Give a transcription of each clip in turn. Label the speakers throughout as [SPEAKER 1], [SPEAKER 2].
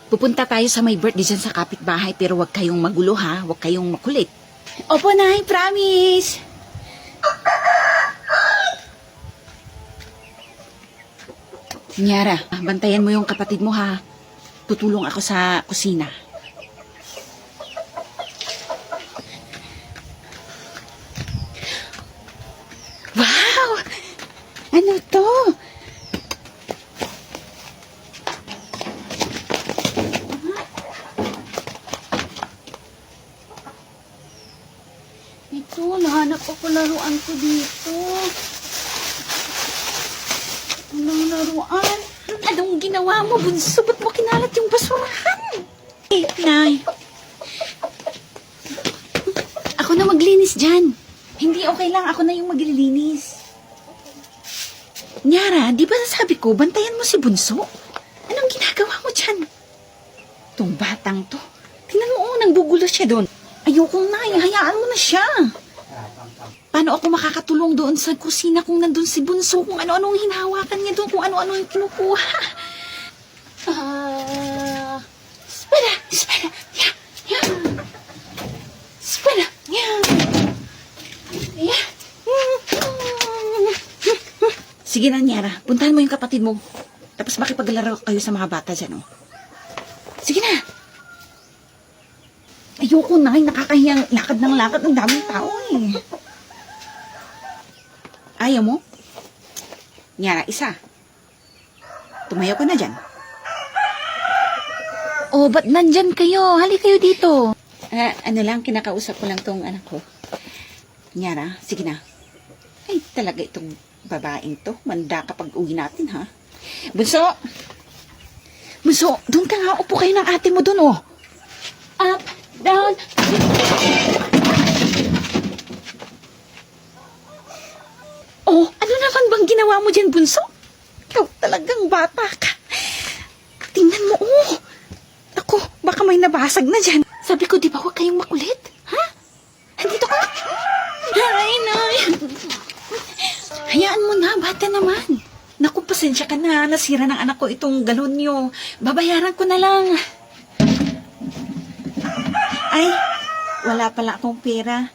[SPEAKER 1] Pupunta tayo sa may birthday dyan sa kapitbahay pero wag kayong magulo ha, wag kayong makulit. Opo, Nay, promise. Nyara, bantayan mo yung kapatid mo ha. Tutulong ako sa kusina. Wow! Ano to? Ito, nahanap ako laruan ko dito. Anong laruan? Anong ginawa mo, bunso? Ba't mo kinalat yung basurahan? Nay. Ako na maglinis dyan. Hindi okay lang, ako na yung maglilinis. Nyara, di ba nasabi ko, bantayan mo si Bunso? Anong ginagawa mo dyan? Itong batang to. Tingnan mo, nanggugulo siya doon. Ayoko na, hayaan mo na siya. Paano ako makakatulong doon sa kusina kung nandun si Bunso? Kung ano-anong hinahawakan niya doon, kung ano-ano yung kinukuha. Espera, espera. Yeah, yeah. Espera, yeah. Yeah. Sige na, Nyara. Puntahan mo yung kapatid mo. Tapos makipaglaro kayo sa mga bata dyan, oh. Sige na. Ayoko na, nakakahiyang lakad ng lakad. Ang daming tao, eh. Ayaw mo? Nyara, isa. Tumayo ka na dyan. Oh, ba't nandyan kayo? Hali kayo dito. Ano lang, kinakausap ko lang tong anak ko. Nyara, sige na. Ay, talaga itong babaeng to. Manda kapag uwi natin, ha? Bunso! Bunso, doon ka nga. Upo kayo ng ate mo doon, oh. Up, down. Oh, ano naman bang ginawa mo dyan, Bunso? Ikaw talagang bata ka. Tingnan mo, oh. Ako, baka may nabasag na dyan. Sabi ko, di ba huwag kayong makulit? Ha? Andito ka? Ay, Nay. Hayaan mo na, bata naman. Naku, pasensya ka na. Nasira ng anak ko itong galon nyo. Babayaran ko na lang. Ay, wala pala akong pera.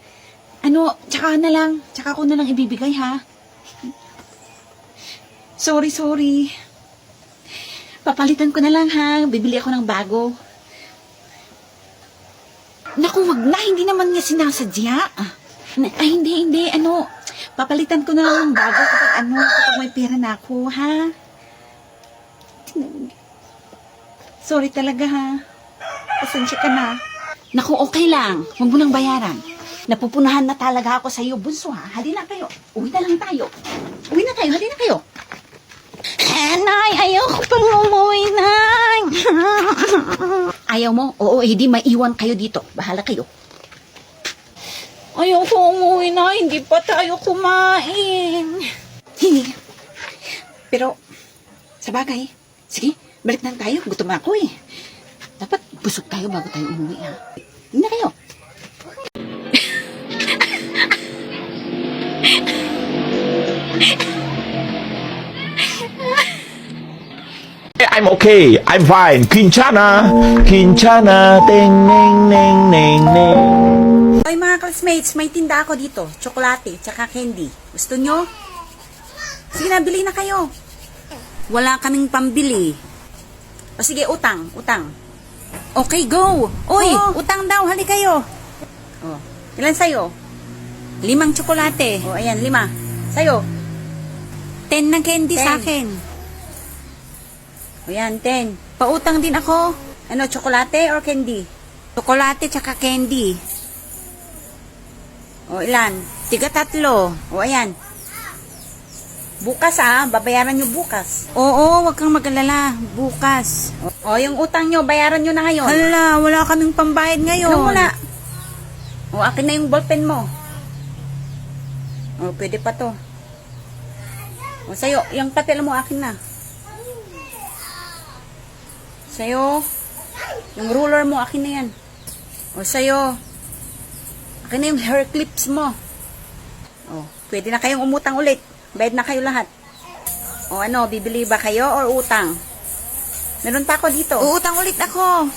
[SPEAKER 1] Ano, tsaka na lang. Tsaka ko na lang ibibigay, ha? Sorry. Papalitan ko na lang, ha? Bibili ako ng bago. Naku, wag na. Hindi naman niya sinasadya. Ay, hindi. Ano, papalitan ko na lang ng bago kapag may pera na ako, ha? Sorry talaga, ha? Pasensya ka na. Naku, okay lang. Huwag mo nang bayaran. Napupunahan na talaga ako sa iyo, Bunso, ha? Halina kayo. Uwi na lang tayo. Uwi na tayo. Halina kayo. Nay, ayoko pang umuwi, Nay. Ayaw mo? Oo, hindi maiwan kayo dito. Bahala kayo. Ayoko umuwi, Nay. Hindi pa tayo kumain. Pero, sa bagay, sige, balik na tayo. Gutom ako, eh. Dapat busog tayo bago tayo umuwi, ha? Hindi na kayo.
[SPEAKER 2] I'm okay. I'm fine. 괜찮아. 괜찮아. 땡땡땡땡땡.
[SPEAKER 1] Hoy mga classmates, may tinda ako dito. Tsokolate, tsaka candy. Gusto nyo? Sige na, bili na kayo. Wala kaming pambili. O sige, utang. Okay, go. Oy, utang daw. Hali kayo. Oh, ilan sa'yo? 5 tsokolate. O, ayan, 5. Sa'yo? 10 ng candy 10. Sa akin. O yan, 10. Pautang din ako. Ano, tsokolate or candy? Tsokolate tsaka candy. O, ilan? 3. O, ayan. Bukas, babayaran nyo bukas. Oo, wag kang mag-alala. Bukas. O, yung utang nyo, bayaran nyo na ngayon. Hala, wala kaming pambayad ngayon. Ano wala? O, akin na yung ballpen mo. O, pwede pa to. O, sa'yo, yung papel mo akin na. Sa'yo, yung ruler mo, akin na yan. O, sa'yo, akin na yung hair clips mo. O, pwede na kayong umutang ulit. Bayad na kayo lahat. O ano, bibili ba kayo or utang? Meron pa ako dito.
[SPEAKER 3] Uutang ulit ako.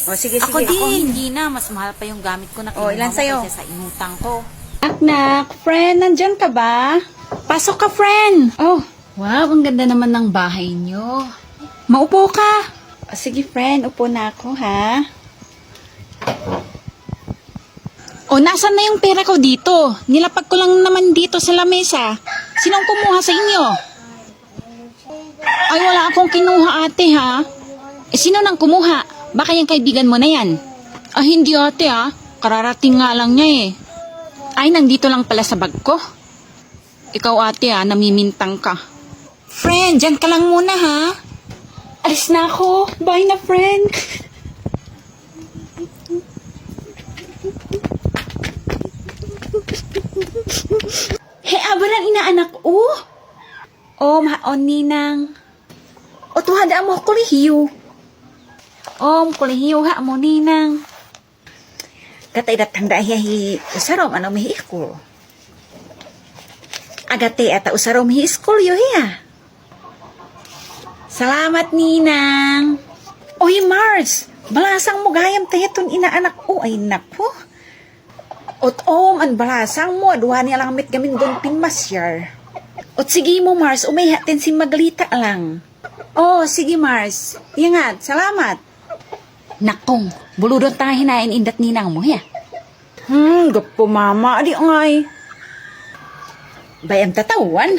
[SPEAKER 1] O, sige,
[SPEAKER 3] Ako
[SPEAKER 1] sige.
[SPEAKER 3] din. Hindi na. Mas mahal pa yung gamit ko na
[SPEAKER 1] Oh,
[SPEAKER 3] kinuha
[SPEAKER 1] ilan
[SPEAKER 3] mo
[SPEAKER 1] sa'yo?
[SPEAKER 3] kaysa sa inutang ko.
[SPEAKER 1] Nak, friend, nandyan ka ba?
[SPEAKER 3] Pasok ka, friend!
[SPEAKER 1] Oh,
[SPEAKER 3] Wow, ang ganda naman ng bahay nyo.
[SPEAKER 1] maupo ka. Sige, friend, upo na ako, ha?
[SPEAKER 3] O, nasan na yung pera ko dito? Nilapag ko lang naman dito sa lamesa. Sinong kumuha sa inyo? Ay, wala akong kinuha, ate, ha? Sino nang kumuha? Baka yung kaibigan mo na yan. Ah, hindi, ate, ha? Kararating nga lang niya, eh. Ay, nandito lang pala sa bag ko. Ikaw, ate, ha? Namimintang ka. Friend, dyan ka lang muna, ha? Alis na ako. Bye na, friend. Hey, abaran inaanak, maon ninang. O, tuhada mo kolehiyo. Kolehiyo ha mo ninang.
[SPEAKER 1] Katay datang dahiyahi usarom ano mihi school. Agate ata usarom mihi school yo hiya.
[SPEAKER 3] Salamat, ninang.
[SPEAKER 1] Oy, Mars, balasang mo gayam tayaton inaanak o ay naku. Ot an balasang mo adwa niya lang mit gamin don pinmasyar. Ot sige mo, Mars, umayhatin si Maglita lang. Oh, sige, Mars. Ingat, salamat.
[SPEAKER 3] Nakong, buludot tayo hinain indat ninang mo, ya.
[SPEAKER 1] Gapo mama, adi ngay. Bayam tatawan.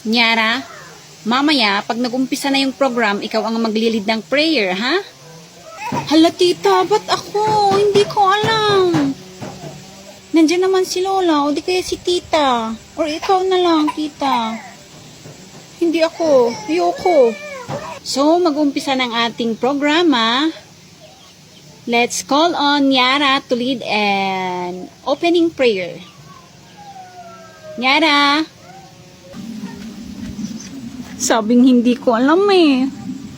[SPEAKER 3] Nyara, mamaya, pag nag-umpisa na yung program, ikaw ang maglilid ng prayer, ha? Hala, tita, ba't ako? Hindi ko alam. Nandiyan naman si Lola, o di kaya si tita. Or ikaw na lang, tita. Hindi ako. Ayoko. So, mag-umpisa ng ating programa. Let's call on Nyara to lead an opening prayer. Nyara! Sabing hindi ko alam eh.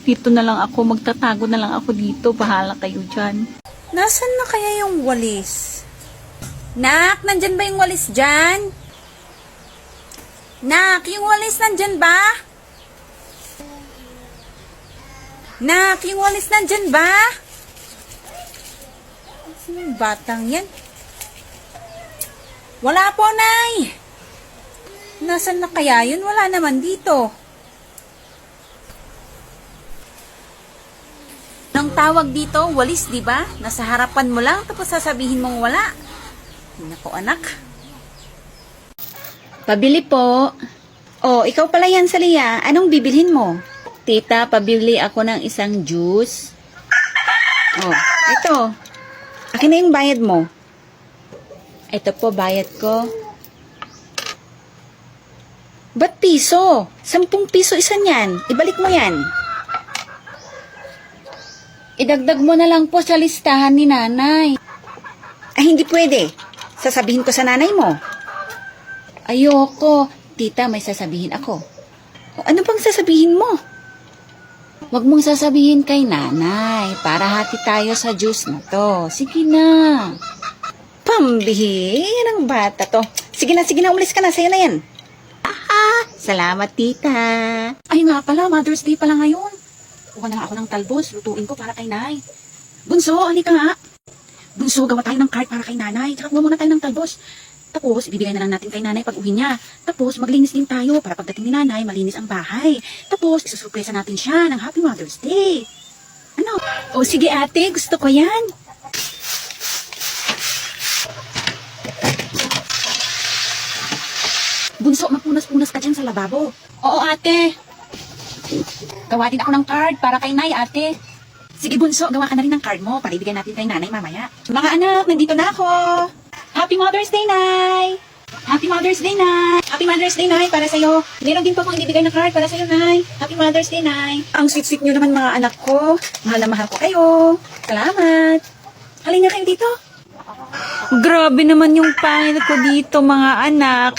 [SPEAKER 3] Dito na lang ako, magtatago na lang ako dito. Bahala kayo dyan.
[SPEAKER 1] Nasaan na kaya yung walis? Nak, nandyan ba yung walis dyan? Nak, yung walis nandyan ba? Nak, yung walis nandyan ba? Sino yung batang yan? Wala po, Nay. Nasaan na kaya yun? Wala naman dito. Nang tawag dito, walis, di ba? Nasa harapan mo lang, tapos sasabihin mong wala. Nako, anak.
[SPEAKER 3] Pabili po.
[SPEAKER 1] Oh, ikaw pala yan, Salia. Anong bibilhin mo?
[SPEAKER 3] Tita, pabili ako ng isang juice.
[SPEAKER 1] Oh, ito. Akin na yung bayad mo.
[SPEAKER 3] Ito po, bayad ko.
[SPEAKER 1] Ba't piso? 10 piso isa niyan. Ibalik mo yan.
[SPEAKER 3] Idagdag mo na lang po sa listahan ni nanay.
[SPEAKER 1] Ay, hindi pwede. Sasabihin ko sa nanay mo.
[SPEAKER 3] Ayoko. Tita, may sasabihin ako.
[SPEAKER 1] O, ano bang sasabihin mo?
[SPEAKER 3] Huwag mong sasabihin kay nanay para hati tayo sa juice na to. Sige na.
[SPEAKER 1] Pambihi, yan ang bata to. Sige na, umalis ka na. Sa'yo na yan.
[SPEAKER 3] Salamat, tita. Ay nga pala, Mother's Day pala ngayon. Kuha na nga ako ng talbos. Lutuin ko para kay nay. Bunso, halika nga. Bunso, gawa tayo ng card para kay nanay. Tsaka kuha muna tayo ng talbos. Tapos, ibibigay na lang natin kay nanay pag uwi niya. Tapos, maglinis din tayo para pagdating ni nanay, malinis ang bahay. Tapos, isusurpresa natin siya ng Happy Mother's Day. Ano? O, sige ate, gusto ko yan. Bunso, magpunas-punas ka dyan sa lababo. Oo, ate. Gawa din ako ng card para kay nay, ate. Sige, Bunso, gawa ka na rin ng card mo para ibigay natin kay nanay mamaya. Mga anak, nandito na ako. Happy Mother's Day, Nay! Happy Mother's Day, Nay! Happy Mother's Day, Nay, para sa'yo. Meron din po akong ibibigay na card para sa'yo, Nay. Happy Mother's Day, Nay.
[SPEAKER 1] Ang sweet-sweet nyo naman mga anak ko. Mahal na mahal ko kayo.
[SPEAKER 3] Salamat.
[SPEAKER 1] Halina kayo dito.
[SPEAKER 3] Grabe naman yung pangit ko dito, mga anak.